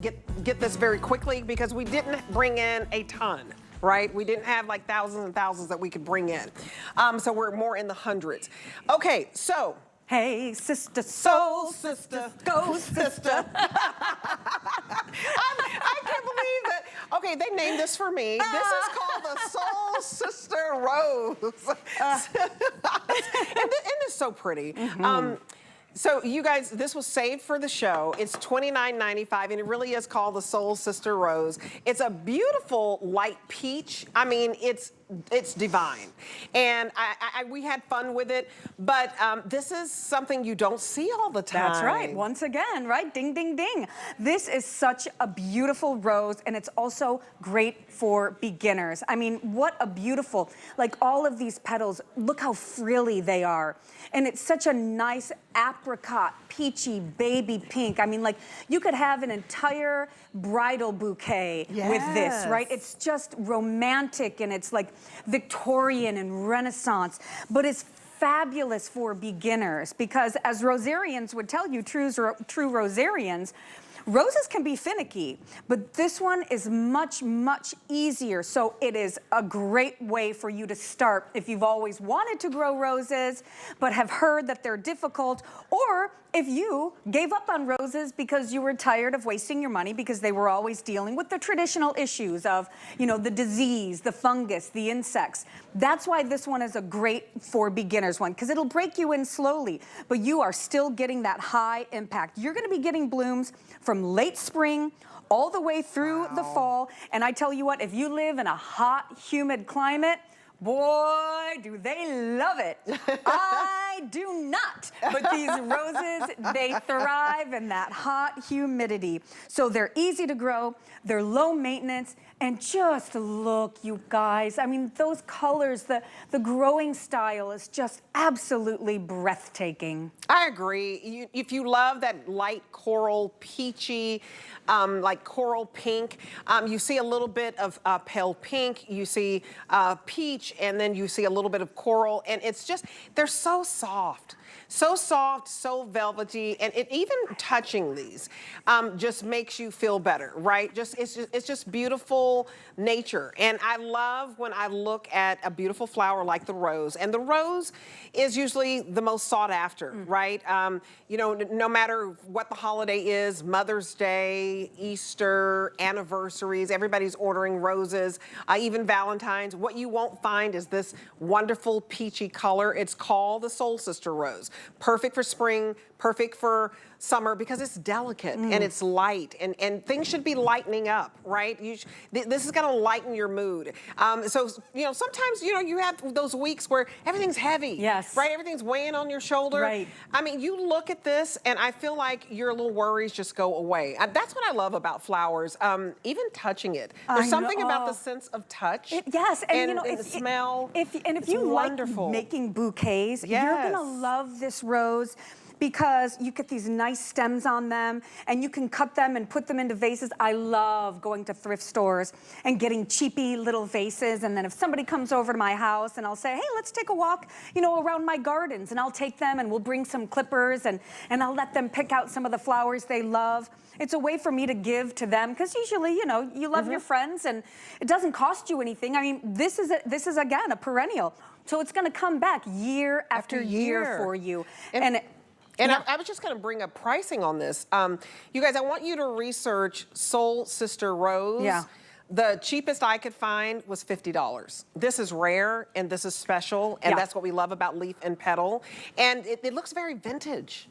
Get this very quickly because we didn't bring in a ton, right? We didn't have like thousands and thousands that we could bring in. So we're more in the hundreds. Okay, so. Hey, sister, soul sister, go sister. I can't believe that. Okay, they named this for me. This is called the Soul Sister Rose. and it's so pretty. So you guys, this was saved for the show. It's $29.95, and it really is called the Soul Sister Rose. It's a beautiful light peach. I mean, it's divine. And we had fun with it, but this is something you don't see all the time. That's right. Once again, right? Ding, ding, ding. This is such a beautiful rose, and it's also great for beginners. I mean, what a beautiful, like all of these petals, look how frilly they are. And it's such a nice apricot, peachy, baby pink. I mean, like, you could have an entire bridal bouquet with this, right? It's just romantic, and it's like Victorian and Renaissance, but it's fabulous for beginners because, as rosarians would tell you, true rosarians, roses can be finicky, but this one is much, much easier. So it is a great way for you to start if you've always wanted to grow roses, but have heard that they're difficult, or if you gave up on roses because you were tired of wasting your money because they were always dealing with the traditional issues of, you know, the disease, the fungus, the insects. That's why this one is a great for beginners one, because it'll break you in slowly, but you are still getting that high impact. You're going to be getting blooms from late spring all the way through the fall. And I tell you what, if you live in a hot, humid climate, boy, do they love it. I do not. But these roses, they thrive in that hot humidity. So they're easy to grow, they're low maintenance, and just look, you guys. I mean, those colors, the growing style is just absolutely breathtaking. I agree. If you love that light coral, peachy, like coral pink, you see a little bit of pale pink, you see peach, and then you see a little bit of coral, and it's just, they're so soft. So soft, so velvety, and even touching these just makes you feel better, right? It's just beautiful nature. And I love when I look at a beautiful flower like the rose, and the rose is usually the most sought after, right? You know, no matter what the holiday is, Mother's Day, Easter, anniversaries, everybody's ordering roses, even Valentine's. What you won't find is this wonderful peachy color. It's called the Soul Sister Rose. Perfect for spring, perfect for summer, because it's delicate and it's light, and things should be lightening up, right? This is gonna lighten your mood. So, you know, sometimes, you know, you have those weeks where everything's heavy, right? Everything's weighing on your shoulder. Right. I mean, you look at this and I feel like your little worries just go away. That's what I love about flowers, even touching it. There's something about the sense of touch. Yes, and you know, the smell. If you like making bouquets, you're gonna love this rose, because you get these nice stems on them, and you can cut them and put them into vases. I love going to thrift stores and getting cheapy little vases, and then if somebody comes over to my house and I'll say, hey, let's take a walk, you know, around my gardens, and I'll take them and we'll bring some clippers, and I'll let them pick out some of the flowers they love. It's a way for me to give to them, because usually, you know, you love your friends and it doesn't cost you anything. I mean, this is again, a perennial. So it's gonna come back year after year for you. And I was just going to bring up pricing on this. You guys, I want you to research Soul Sister Rose. The cheapest I could find was $50. This is rare and this is special, and that's what we love about leaf and petal. And it looks very vintage.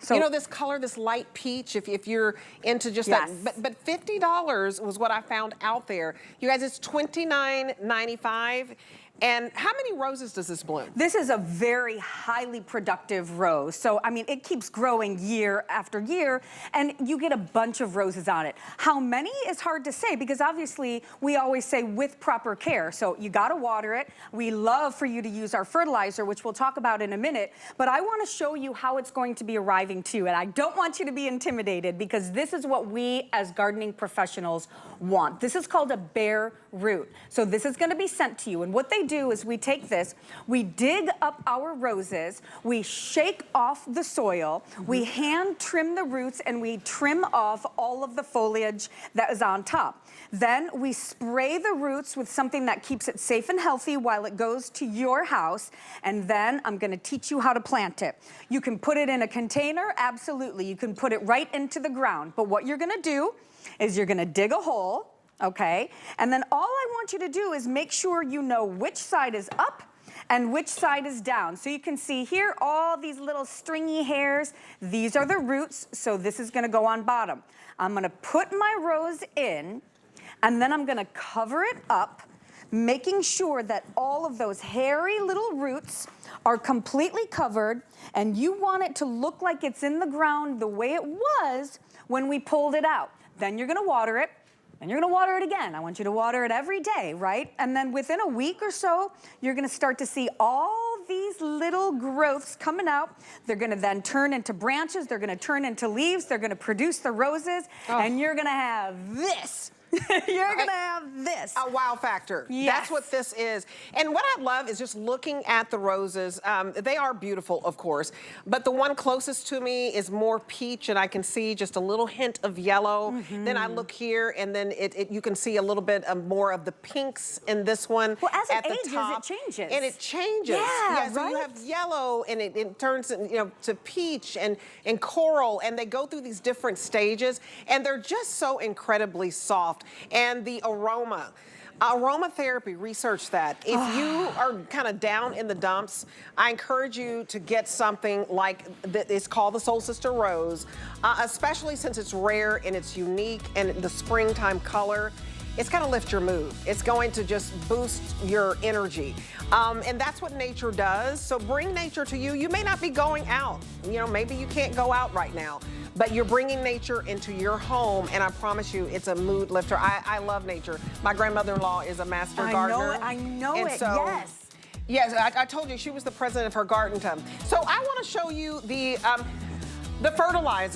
So, you know, this color, this light peach, if you're into just that. But $50 was what I found out there. You guys, it's $29.95. And how many roses does this bloom? This is a very highly productive rose. So, I mean, it keeps growing year after year, and you get a bunch of roses on it. How many is hard to say, because obviously we always say with proper care. So you gotta water it. We love for you to use our fertilizer, which we'll talk about in a minute, but I wanna show you how it's going to be arriving too. And I don't want you to be intimidated, because this is what we as gardening professionals want. This is called a bare root. So this is gonna be sent to you, and what they do is we take this, we dig up our roses, we shake off the soil, we hand trim the roots, and we trim off all of the foliage that is on top. Then we spray the roots with something that keeps it safe and healthy while it goes to your house, and then I'm gonna teach you how to plant it. You can put it in a container, absolutely. You can put it right into the ground, but what you're gonna do is you're gonna dig a hole, okay? And then all I want you to do is make sure you know which side is up and which side is down. So you can see here all these little stringy hairs. These are the roots, so this is gonna go on bottom. I'm gonna put my rose in, and then I'm gonna cover it up, making sure that all of those hairy little roots are completely covered, and you want it to look like it's in the ground the way it was when we pulled it out. Then you're gonna water it, and you're gonna water it again. I want you to water it every day, right? And then within a week or so, you're gonna start to see all these little growths coming out. They're gonna then turn into branches, they're gonna turn into leaves, they're gonna produce the roses, and you're gonna have this. You're gonna have this. A wow factor. Yes. That's what this is. And what I love is just looking at the roses. They are beautiful, of course, but the one closest to me is more peach, and I can see just a little hint of yellow. Then I look here, and then you can see a little bit of more of the pinks in this one. Well, as at it the ages, top. it changes. And it changes. Yeah, so you right? have yellow, and it turns to peach and coral, and they go through these different stages, and they're just so incredibly soft. And the aroma. Aromatherapy, research that. If you are kind of down in the dumps, I encourage you to get something like, it's called the Soul Sister Rose, especially since it's rare and it's unique and the springtime color. It's going to lift your mood. It's going to just boost your energy. And that's what nature does. So bring nature to you. You may not be going out. Maybe you can't go out right now, but you're bringing nature into your home, and I promise you, it's a mood lifter. I love nature. My grandmother-in-law is a master gardener. I know and it, so, yes. Yes, I told you she was the president of her garden club. So I want to show you the fertilizer.